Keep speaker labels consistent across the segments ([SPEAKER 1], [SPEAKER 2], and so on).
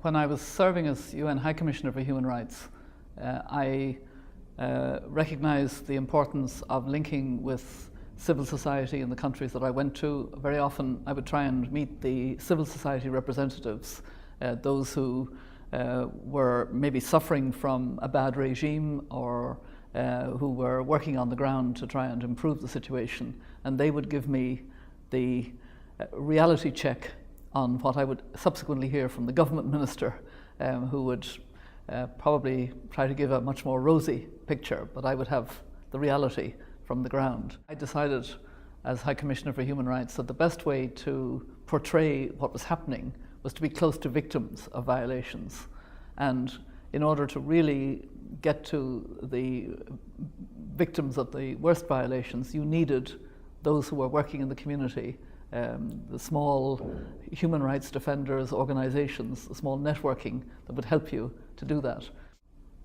[SPEAKER 1] When I was serving as UN High Commissioner for Human Rights, I recognized the importance of linking with civil society in the countries that I went to. Very often I would try and meet the civil society representatives, those who were maybe suffering from a bad regime or who were working on the ground to try and improve the situation, and they would give me the reality check on what I would subsequently hear from the government minister, who would probably try to give a much more rosy picture, but I would have the reality from the ground. I decided as High Commissioner for Human Rights that the best way to portray what was happening was to be close to victims of violations. And in order to really get to the victims of the worst violations, you needed those who were working in the community, the small human rights defenders, organizations, the small networking that would help you to do that.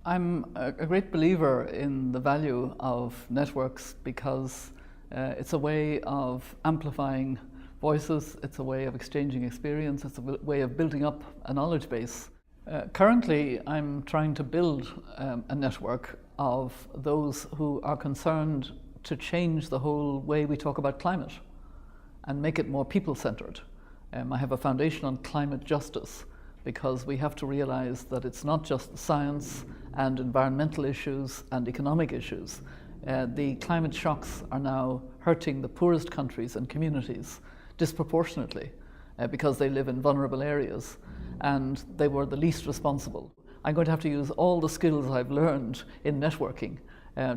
[SPEAKER 1] I'm a great believer in the value of networks because it's a way of amplifying voices, it's a way of exchanging experience, it's a way of building up a knowledge base. Currently, I'm trying to build a network of those who are concerned to change the whole way we talk about climate and make it more people-centered. I have a foundation on climate justice because we have to realize that it's not just science and environmental issues and economic issues. The climate shocks are now hurting the poorest countries and communities disproportionately because they live in vulnerable areas and they were the least responsible. I'm going to have to use all the skills I've learned in networking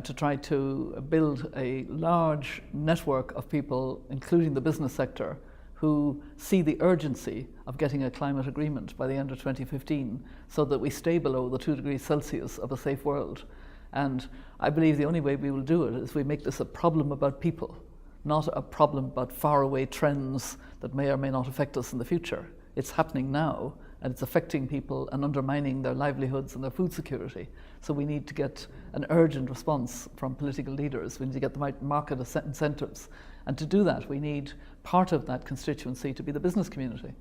[SPEAKER 1] to try to build a large network of people, including the business sector, who see the urgency of getting a climate agreement by the end of 2015 so that we stay below the 2 degrees Celsius of a safe world. And I believe the only way we will do it is we make this a problem about people, not a problem about faraway trends that may or may not affect us in the future. It's happening now, and it's affecting people and undermining their livelihoods and their food security. So we need to get an urgent response from political leaders. We need to get the right market incentives. And to do that, we need part of that constituency to be the business community.